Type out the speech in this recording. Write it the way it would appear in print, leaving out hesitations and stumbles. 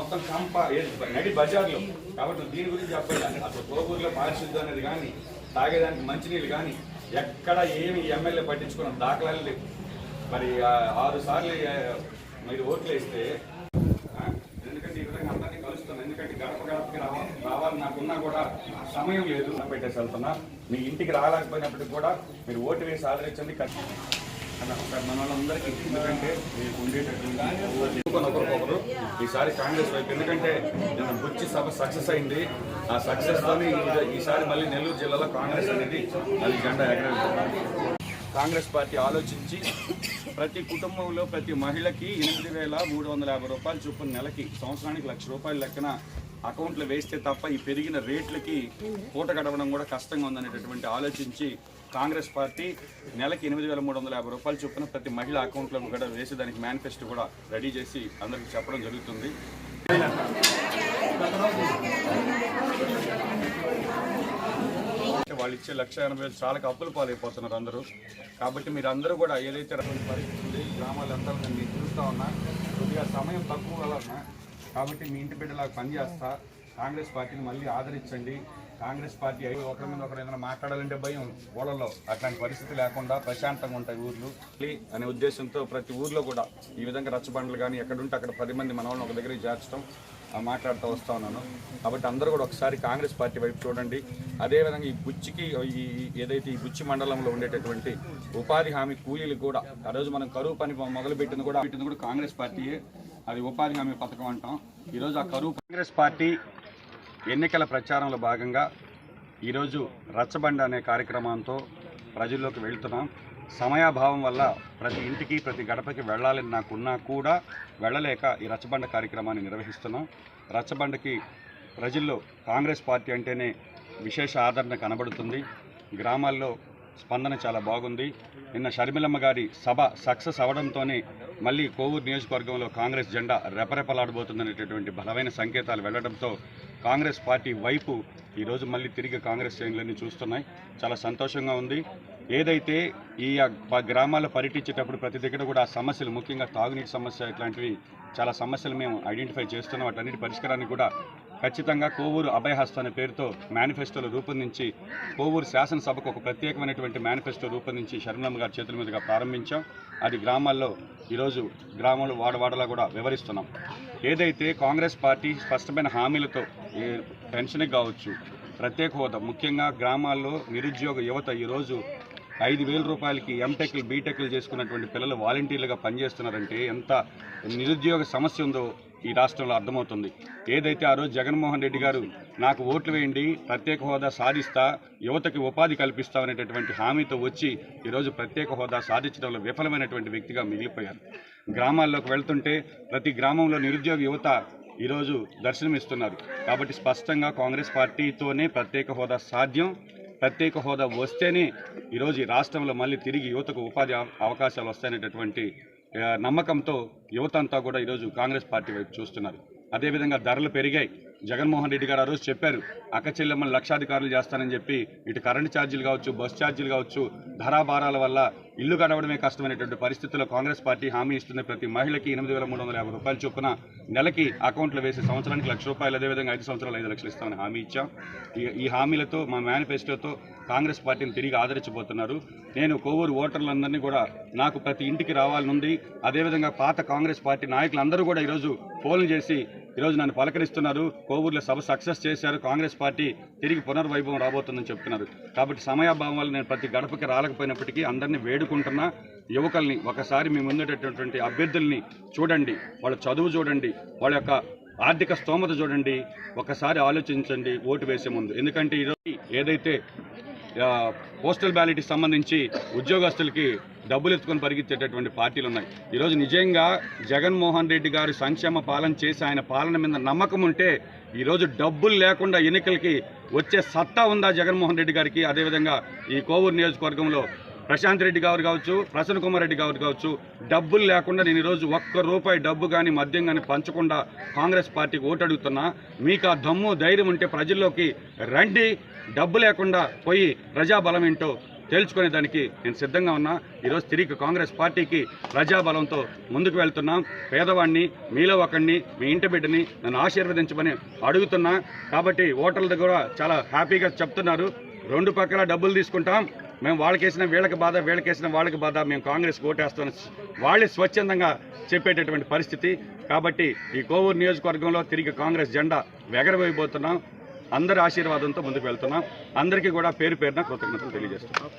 మొత్తం కంప నడి బజార్లో. కాబట్టి దీని గురించి చెప్పాలి. అసలు కోవూరులో పారిశుద్ధ్యం అనేది కానీ, తాగేదానికి మంచినీళ్ళు కానీ ఎక్కడ ఏమి ఎమ్మెల్యే పట్టించుకున్న దాఖలాలు లేవు. మరి 6 సార్లు మీరు ఓట్లు వేస్తే, ఎందుకంటే ఈ విధంగా అందరినీ కలుస్తున్నాను. ఎందుకంటే గడప గడపకి రావాలి నాకున్నా కూడా సమయం లేదు. పెట్టేసి వెళ్తున్నా. మీ ఇంటికి రాలేకపోయినప్పటికీ కూడా మీరు ఓటు వేసి ఆదరించండి. మన వాళ్ళందరికీ, ఎందుకంటే మీకు ఉండేటటువంటి ఒకరికొకరు ఈసారి కాంగ్రెస్ వైపు, ఎందుకంటే బుచ్చి సభ సక్సెస్ అయింది. ఆ సక్సెస్తోనే ఈసారి మళ్ళీ నెల్లూరు జిల్లాలో కాంగ్రెస్ అనేది అది జెండా ఎగరేస్తుంది. కాంగ్రెస్ పార్టీ ఆలోచించి ప్రతి కుటుంబంలో ప్రతి మహిళకి 8,350 రూపాయలు చొప్పున నెలకి, సంవత్సరానికి 1,00,000 రూపాయలు లెక్కన అకౌంట్లో వేస్తే తప్ప ఈ పెరిగిన రేట్లకి పూట గడవడం కూడా కష్టంగా ఉందనేటటువంటి ఆలోచించి కాంగ్రెస్ పార్టీ నెలకి 8,350 రూపాయలు చొప్పున ప్రతి మహిళ అకౌంట్లో కూడా వేసి దానికి మేనిఫెస్టో కూడా రెడీ చేసి అందరికీ చెప్పడం జరుగుతుంది. వాళ్ళు ఇచ్చే 1,80,000 చాలా అప్పుల పాలైపోతున్నారు అందరూ. కాబట్టి మీరు అందరూ కూడా ఏదైతే పరిస్థితి గ్రామాలంతా నేను చూస్తూ ఉన్నా, కొద్దిగా సమయం తక్కువ వలన కాబట్టి మీ ఇంటి బిడ్డలాగా పనిచేస్తా. కాంగ్రెస్ పార్టీని మళ్ళీ ఆదరించండి. కాంగ్రెస్ పార్టీ ఒకరి మీద ఒకరు ఏదైనా మాట్లాడాలంటే భయం ఊళ్ళలో, అట్లాంటి పరిస్థితి లేకుండా ప్రశాంతంగా ఉంటాయి ఊర్లు అనే ఉద్దేశంతో ప్రతి ఊర్లో కూడా ఈ విధంగా రచ్చబండలు కానీ ఎక్కడుంటే అక్కడ 10 మంది మన వాళ్ళని ఒక దగ్గరికి చేర్చడం మాట్లాడుతూ వస్తూ ఉన్నాను. కాబట్టి అందరూ కూడా ఒకసారి కాంగ్రెస్ పార్టీ వైపు చూడండి. అదేవిధంగా ఈ బుచ్చికి ఏదైతే ఈ బుచ్చి మండలంలో ఉండేటటువంటి ఉపాధి హామీ కూలీలు కూడా ఆ రోజు మనం కరువు పని మొదలుపెట్టింది కూడా కాంగ్రెస్ పార్టీయే. అది ఉపాధి హామీ పథకం అంటాం. ఈరోజు ఆ కరువు కాంగ్రెస్ పార్టీ ఎన్నికల ప్రచారంలో భాగంగా ఈరోజు రచ్చబండ అనే కార్యక్రమంతో ప్రజల్లోకి వెళ్తున్నాం. సమయాభావం వల్ల ప్రతి ఇంటికి ప్రతి గడపకి వెళ్ళాలని నాకున్నా కూడా వెళ్ళలేక ఈ రచ్చబండ కార్యక్రమాన్ని నిర్వహిస్తున్నాం. రచ్చబండకి ప్రజల్లో కాంగ్రెస్ పార్టీ అంటేనే విశేష ఆదరణ కనబడుతుంది. గ్రామాల్లో స్పందన చాలా బాగుంది. నిన్న షర్మిలమ్మ గారి సభ సక్సెస్ అవడంతోనే మళ్ళీ కోవూరు నియోజకవర్గంలో కాంగ్రెస్ జెండా రెపరెపలాడబోతుందనేటటువంటి బలమైన సంకేతాలు వెళ్లడంతో కాంగ్రెస్ పార్టీ వైపు ఈరోజు మళ్ళీ తిరిగి కాంగ్రెస్ శ్రేణులన్నీ చూస్తున్నాయి. చాలా సంతోషంగా ఉంది. ఏదైతే ఈ గ్రామాల్లో పర్యటించేటప్పుడు ప్రతి దగ్గర కూడా ఆ సమస్యలు, ముఖ్యంగా తాగునీటి సమస్య, ఇట్లాంటివి చాలా సమస్యలు మేము ఐడెంటిఫై చేస్తున్నాం. వాటన్నిటి పరిష్కారాన్ని కూడా ఖచ్చితంగా కోవూరు అభయహస్త అనే పేరుతో మేనిఫెస్టోలు రూపొందించి కోవూరు శాసనసభకు ఒక ప్రత్యేకమైనటువంటి మేనిఫెస్టో రూపొందించి షర్మిలమ్మ గారి చేతుల మీదుగా ప్రారంభించాం. అది గ్రామాల్లో ఈరోజు గ్రామాలు వాడవాడలా కూడా వివరిస్తున్నాం. ఏదైతే కాంగ్రెస్ పార్టీ స్పష్టమైన హామీలతో పెన్షన్కి కావచ్చు, ప్రత్యేక హోదా, ముఖ్యంగా గ్రామాల్లో నిరుద్యోగ యువత ఈరోజు 5,000 రూపాయలకి ఎంటెక్లు బీటెక్లు చేసుకున్నటువంటి పిల్లలు వాలంటీర్లుగా పనిచేస్తున్నారంటే ఎంత నిరుద్యోగ సమస్య ఉందో ఈ రాష్ట్రంలో అర్థమవుతుంది. ఏదైతే ఆ రోజు జగన్మోహన్ రెడ్డి గారు నాకు ఓట్లు వేయండి, ప్రత్యేక హోదా సాధిస్తా, యువతకి ఉపాధి కల్పిస్తామనేటటువంటి హామీతో వచ్చి ఈరోజు ప్రత్యేక హోదా సాధించడంలో విఫలమైనటువంటి వ్యక్తిగా మిగిలిపోయారు. గ్రామాల్లోకి వెళ్తుంటే ప్రతి గ్రామంలో నిరుద్యోగ యువత ఈరోజు దర్శనమిస్తున్నారు. కాబట్టి స్పష్టంగా కాంగ్రెస్ పార్టీతోనే ప్రత్యేక హోదా సాధ్యం. ప్రత్యేక హోదా వస్తేనే ఈరోజు ఈ రాష్ట్రంలో మళ్ళీ తిరిగి యువతకు ఉపాధి అవకాశాలు వస్తాయనేటటువంటి నమ్మకంతో యువత అంతా కూడా ఈరోజు కాంగ్రెస్ పార్టీ వైపు చూస్తున్నారు. అదేవిధంగా ధరలు పెరిగాయి. జగన్మోహన్ రెడ్డి గారు ఆ రోజు చెప్పారు, అక్క చెల్లెమ్మలు లక్షాధికారులు చేస్తానని చెప్పి ఇటు కరెంటు ఛార్జీలు కావచ్చు, బస్ ఛార్జీలు కావచ్చు, ధరాభారాల వల్ల ఇల్లు గడవడమే కష్టమైనటువంటి పరిస్థితుల్లో కాంగ్రెస్ పార్టీ హామీ ఇస్తుంది. ప్రతి మహిళకి 8,350 రూపాయలు చొప్పున నెలకి అకౌంట్లో వేసి సంవత్సరానికి 1,00,000 రూపాయలు, అదేవిధంగా 5 సంవత్సరాలు 5 లక్షలు ఇస్తామని హామీ ఇచ్చాం. ఈ హామీలతో మా మేనిఫెస్టోతో కాంగ్రెస్ పార్టీని తిరిగి ఆదరించబోతున్నారు. నేను కోవూరు ఓటర్లందరినీ కూడా నాకు ప్రతి ఇంటికి రావాలనుంది. అదేవిధంగా పాత కాంగ్రెస్ పార్టీ నాయకులందరూ కూడా ఈరోజు ఫోన్లు చేసి ఈరోజు నన్ను పలకరిస్తున్నారు. కోవూరులో సభ సక్సెస్ చేశారు, కాంగ్రెస్ పార్టీ తిరిగి పునర్వైభవం రాబోతుందని చెప్తున్నారు. కాబట్టి సమయాభావం వల్ల నేను ప్రతి గడపకి రాలేకపోయినప్పటికీ అందరినీ వేడుకుంటున్నా. యువకుల్ని ఒకసారి మీ ముందున్నటువంటి అభ్యర్థుల్ని చూడండి, వాళ్ళ చదువు చూడండి, వాళ్ళ యొక్క ఆర్థిక స్తోమత చూడండి, ఒకసారి ఆలోచించండి ఓటు వేసే ముందు. ఎందుకంటే ఈరోజు ఏదైతే పోస్టల్ బ్యాలెట్కి సంబంధించి ఉద్యోగస్తులకి డబ్బులు ఎత్తుకొని పరిగెత్తేటటువంటి పార్టీలు ఉన్నాయి. ఈరోజు నిజంగా జగన్మోహన్ రెడ్డి గారు సంక్షేమ పాలన చేసి ఆయన పాలన మీద నమ్మకం ఉంటే ఈరోజు డబ్బులు లేకుండా ఎన్నికలకి వచ్చే సత్తా ఉందా జగన్మోహన్ రెడ్డి గారికి? అదేవిధంగా ఈ కోవూరు నియోజకవర్గంలో ప్రశాంత్ రెడ్డి గారు కావచ్చు, ప్రసన్న కుమార్ రెడ్డి గారు కావచ్చు, డబ్బులు లేకుండా నేను ఈరోజు ₹1 డబ్బు కానీ మద్యం కానీ పంచకుండా కాంగ్రెస్ పార్టీకి ఓటు అడుగుతున్నా. మీకు ఆ దమ్ము ధైర్యం ఉంటే ప్రజల్లోకి రండి, డబ్బు లేకుండా పోయి ప్రజాబలం ఏంటో తేల్చుకునే దానికి నేను సిద్ధంగా ఉన్నా. ఈరోజు తిరిగి కాంగ్రెస్ పార్టీకి ప్రజాబలంతో ముందుకు వెళ్తున్నాం. పేదవాడిని, మీలో ఒకడిని, మీ ఇంటి బిడ్డని నన్ను ఆశీర్వదించమని అడుగుతున్నా. కాబట్టి ఓటర్ల దగ్గర చాలా హ్యాపీగా చెప్తున్నారు, రెండు పక్కల డబ్బులు తీసుకుంటాం, మేము వాళ్ళకేసిన వీళ్ళకి బాధ, వీళ్ళకేసిన వాళ్ళకి బాధ, మేము కాంగ్రెస్ ఓటేస్తామని వాళ్ళే స్వచ్ఛందంగా చెప్పేటటువంటి పరిస్థితి. కాబట్టి ఈ కోవూరు నియోజకవర్గంలో తిరిగి కాంగ్రెస్ జెండా ఎగరవేయబోతున్నాం. అందరి ఆశీర్వాదంతో ముందుకు వెళ్తున్నాం. అందరికీ కూడా పేరు పేరున కృతజ్ఞతలు తెలియజేస్తున్నాం.